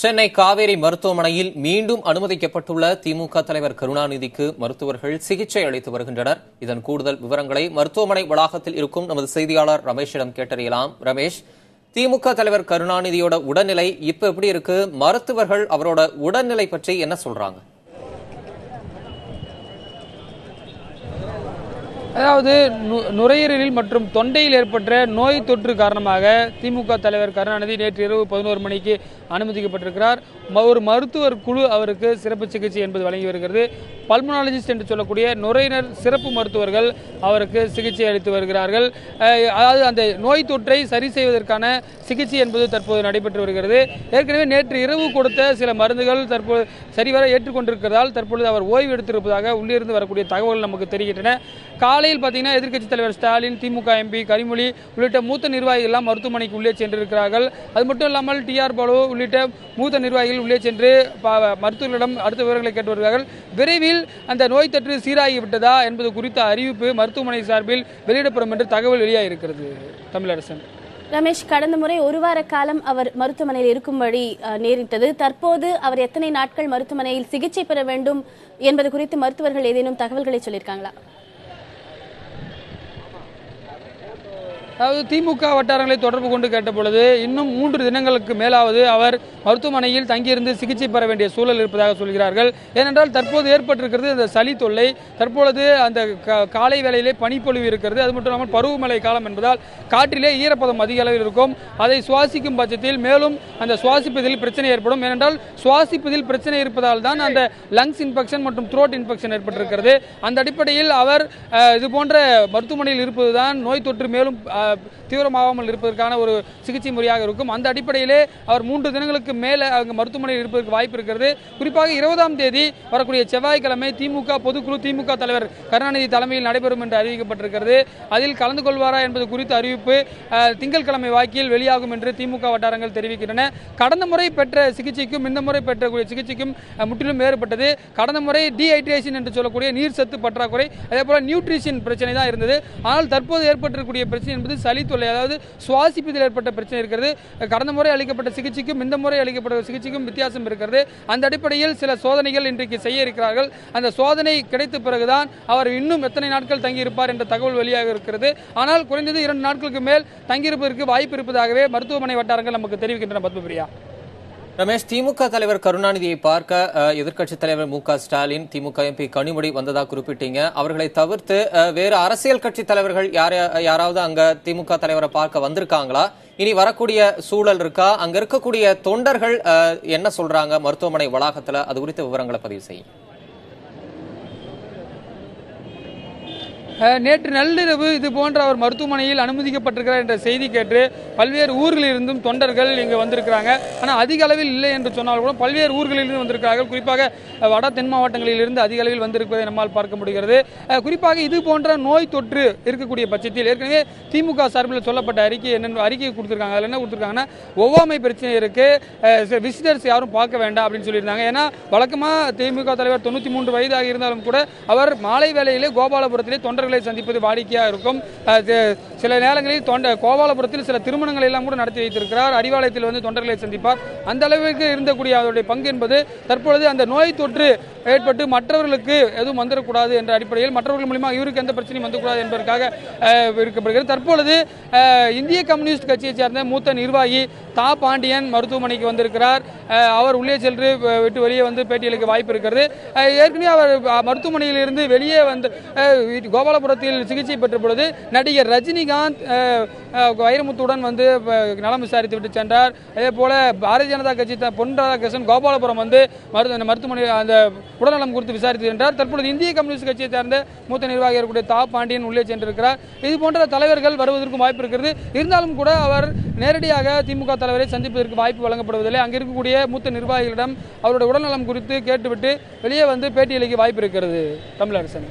சென்னை காவேரி மருத்துவமனையில் மீண்டும் அனுமதிக்கப்பட்டுள்ள திமுக தலைவர் கருணாநிதிக்கு மருத்துவர்கள் சிகிச்சை அளித்து வருகின்றனர். இதன் கூடுதல் விவரங்களை மருத்துவமனை வளாகத்தில் இருக்கும் நமது செய்தியாளர் ரமேஷிடம் கேட்டறியலாம். ரமேஷ், திமுக தலைவர் கருணாநிதியோட உடல்நிலை இப்ப எப்படி இருக்கு? மருத்துவர்கள் அவரோட உடல்நிலை பற்றி என்ன சொல்றாங்க? அதாவது நுரையீரலில் மற்றும் தொண்டையில் ஏற்பட்ட நோய் தொற்று காரணமாக திமுக தலைவர் கருணாநிதி நேற்று இரவு 11 மணிக்கு அனுமதிக்கப்பட்டிருக்கிறார். ஒரு மருத்துவர் குழு அவருக்கு சிறப்பு சிகிச்சை என்பது வழங்கி வருகிறது. பல்மனாலஜிஸ்ட் என்று சொல்லக்கூடிய நுரையீரல் சிறப்பு மருத்துவர்கள் அவருக்கு சிகிச்சை அளித்து வருகிறார்கள். அதாவது அந்த நோய் தொற்றை சரி செய்வதற்கான சிகிச்சை என்பது தற்போது நடைபெற்று வருகிறது. ஏற்கனவே நேற்று இரவு கொடுத்த சில மருந்துகள் தற்போது சரிவர ஏற்றுக்கொண்டிருக்கிறதால் தற்பொழுது அவர் ஓய்வு எடுத்திருப்பதாக உள்ளிருந்து வரக்கூடிய தகவல்கள் நமக்கு தெரிகின்றன. காலையில் பார்த்தீங்கன்னா எதிர்க்கட்சித் தலைவர் ஸ்டாலின், திமுக எம்பி கனிமொழி உள்ளிட்ட மூத்த நிர்வாகிகள் எல்லாம் மருத்துவமனைக்கு உள்ளே சென்றிருக்கிறார்கள். அது மட்டும் இல்லாமல் டிஆர் பாலு உள்ளிட்ட மூத்த நிர்வாகிகள் உள்ளே சென்று மருத்துவர்களிடம் அடுத்த விவரங்களை கேட்டு வருகிறார்கள். விரைவில் அந்த நோய் தொற்று சீராகிவிட்டதா என்பது குறித்த அறிவிப்பு மருத்துவமனை சார்பில் வெளியிடப்படும் என்று தகவல் வெளியாகிருக்கிறது. தமிழரசன். ரமேஷ், கடந்த முறை ஒரு வார காலம் அவர் மருத்துவமனையில் இருக்கும்படி நேரிட்டது. தற்போது அவர் எத்தனை நாட்கள் மருத்துவமனையில் சிகிச்சை பெற வேண்டும் என்பது குறித்து மருத்துவர்கள் ஏதேனும் தகவல்களை சொல்லியிருக்காங்களா? அதாவது திமுக வட்டாரங்களை தொடர்பு கொண்டு கேட்டபொழுது இன்னும் 3 தினங்களுக்கு மேலாவது அவர் மருத்துவமனையில் தங்கியிருந்து சிகிச்சை பெற வேண்டிய சூழல் இருப்பதாக சொல்கிறார்கள். ஏனென்றால் தற்போது ஏற்பட்டிருக்கிறது அந்த சளி தொல்லை. தற்பொழுது அந்த காலை வேளையிலே பனிப்பொழிவு இருக்கிறது. அது மட்டும் இல்லாமல் பருவமழை காலம் என்பதால் காற்றிலே ஈரப்பதம் அதிக அளவில் இருக்கும். அதை சுவாசிக்கும் பட்சத்தில் மேலும் அந்த சுவாசிப்பதில் பிரச்சனை ஏற்படும். ஏனென்றால் சுவாசிப்பதில் பிரச்சனை இருப்பதால் தான் அந்த லங்ஸ் இன்ஃபெக்ஷன் மற்றும் த்ரோட் இன்ஃபெக்ஷன் ஏற்பட்டிருக்கிறது. அந்த அடிப்படையில் அவர் இது போன்ற மருத்துவமனையில் இருப்பதுதான் நோய் தொற்று மேலும் தீவிரமாகாமல் இருப்பதற்கான ஒரு சிகிச்சை முறையாக இருக்கும். அந்த அடிப்படையிலே அவர் 3 தினங்களுக்கு மேலே அங்கு மருத்துவமனையில் இருப்பதற்கு வாய்ப்பு இருக்கிறது. குறிப்பாக 20ஆம் தேதி வரக்கூடிய செவ்வாய்க்கிழமை திமுக பொதுக்குழு திமுக தலைவர் கருணாநிதி தலைமையில் நடைபெறும் என்று அறிவிக்கப்பட்டிருக்கிறது. அதில் கலந்து கொள்வாரா என்பது குறித்த அறிவிப்பு திங்கட்கிழமை வாக்கில் வெளியாகும் என்று திமுக வட்டாரங்கள் தெரிவிக்கின்றன. கடந்த முறை பெற்ற சிகிச்சைக்கும் இந்த முறை பெற்றக்கூடிய சிகிச்சைக்கும் முற்றிலும் வேறுபட்டது. கடந்த முறை டீஹைட்ரேஷன் என்று சொல்லக்கூடிய நீர் சத்து பற்றாக்குறை, அதே போல நியூட்ரிஷன் பிரச்சனை தான் இருந்தது. ஆனால் தற்போது ஏற்பட்டிருக்கக்கூடிய பிரச்சனை என்பது சளி தொல்லை, அதாவது சுவாசிப்பதில் ஏற்பட்ட பிரச்சனை இருக்கிறது. கடந்த முறை அளிக்கப்பட்ட சிகிச்சைக்கும் இந்த முறை அளிக்கப்பட்ட சிகிச்சைக்கும் வித்தியாசம் இருக்கிறது. அந்த அடிப்படையில் சில சோதனைகள் இன்றைக்கு செய்ய இருக்கிறார்கள். அந்த சோதனை கிடைத்த பிறகுதான் அவர் இன்னும் எத்தனை நாட்கள் தங்கியிருப்பார் என்ற தகவல் வெளியாக இருக்கிறது. ஆனால் குறைந்தது 2 நாட்களுக்கு மேல் தங்கியிருப்பதற்கு வாய்ப்பு இருப்பதாகவே மருத்துவமனை வட்டாரங்கள் நமக்கு தெரிவிக்கின்றன. பத்மபிரியா. ரமேஷ், திமுக தலைவர் கருணாநிதியை பார்க்க எதிர்க்கட்சித் தலைவர் மு க ஸ்டாலின், திமுக எம்பி கனிமொழி வந்ததா குறிப்பிட்டீங்க. அவர்களை தவிர்த்து வேறு அரசியல் கட்சி தலைவர்கள் யாராவது அங்க திமுக தலைவரை பார்க்க வந்திருக்காங்களா? இனி வரக்கூடிய சூழல் இருக்கா? அங்க இருக்கக்கூடிய தொண்டர்கள் என்ன சொல்றாங்க மருத்துவமனை வளாகத்துல? அது குறித்த விவரங்களை பதிவு செய்யும். நேற்று நள்ளிரவு இது போன்ற அவர் மருத்துவமனையில் அனுமதிக்கப்பட்டிருக்கிறார் என்ற செய்தி கேட்டு பல்வேறு ஊர்களில் இருந்தும் தொண்டர்கள் இங்கு வந்திருக்கிறாங்க. ஆனால் அதிக அளவில் இல்லை என்று சொன்னால் கூட பல்வேறு ஊர்களிலிருந்து வந்திருக்கிறார்கள். குறிப்பாக வட தென் மாவட்டங்களில் இருந்து அதிக அளவில் வந்திருப்பதை நம்மால் பார்க்க முடிகிறது. குறிப்பாக இது போன்ற நோய் தொற்று இருக்கக்கூடிய பட்சத்தில் ஏற்கனவே திமுக சார்பில் சொல்லப்பட்ட அறிக்கை கொடுத்திருக்காங்க. அதில் என்ன கொடுத்திருக்காங்கன்னா, ஒவ்வாமை பிரச்சனை இருக்கு, விசிட்டர்ஸ் யாரும் பார்க்க வேண்டாம் அப்படின்னு சொல்லியிருந்தாங்க. ஏன்னா வழக்கமாக திமுக தலைவர் 93 வயதாக இருந்தாலும் கூட அவர் மாலை வேளையிலே கோபாலபுரத்திலே தொண்டர் சந்திப்பது வாடிக்கையாக இருக்கும். சில நேரங்களில் கோபாலபுரத்தில் சில திருமணங்களை எல்லாம் கூட நடத்தி வைத்திருக்கிறார். அறிவாலயத்தில் வந்து தொண்டர்களை சந்திப்பார். அந்த அளவிற்கு இருந்தக்கூடிய அவருடைய பங்கு என்பது தற்பொழுது அந்த நோய் தொற்று ஏற்பட்டு மற்றவர்களுக்கு எதுவும் வந்துடக்கூடாது என்ற அடிப்படையில் மற்றவர்கள் மூலமாக இவருக்கு எந்த பிரச்சனையும் வந்துக்கூடாது என்பதற்காக இருக்கப்படுகிறது. தற்பொழுது இந்திய கம்யூனிஸ்ட் கட்சியை சேர்ந்த மூத்த நிர்வாகி தா பாண்டியன் மருத்துவமனைக்கு வந்திருக்கிறார். அவர் உள்ளே சென்று விட்டு வெளியே வந்து பேட்டியளிக்க வாய்ப்பு இருக்கிறது. ஏற்கனவே அவர் மருத்துவமனையில் இருந்து வெளியே வந்து கோபாலபுரத்தில் சிகிச்சை பெற்ற பொழுது நடிகர் ரஜினிகாந்த் வைரமுத்துடன் வந்து நலம் விசாரித்து விட்டு சென்றார். அதே போல பாரதிய ஜனதா கட்சி பொன் ராதாகிருஷ்ணன் கோபாலபுரம் வந்து மருத்துவமனை அந்த உடல்நலம் குறித்து விசாரித்து சென்றார். தற்பொழுது இந்திய கம்யூனிஸ்ட் கட்சியை சேர்ந்த மூத்த நிர்வாகிகளுடைய தா பாண்டியன் உள்ளே சென்றிருக்கிறார். இது போன்ற தலைவர்கள் வருவதற்கும் வாய்ப்பு இருக்கிறது. இருந்தாலும் கூட அவர் நேரடியாக திமுக தலைவரை சந்திப்பதற்கு வாய்ப்பு வழங்கப்படுவதில்லை. அங்கு இருக்கக்கூடிய மூத்த நிர்வாகிகளிடம் அவருடைய உடல்நலம் குறித்து கேட்டுவிட்டு வெளியே வந்து பேட்டியளிக்க வாய்ப்பு இருக்கிறது. தமிழரசன்.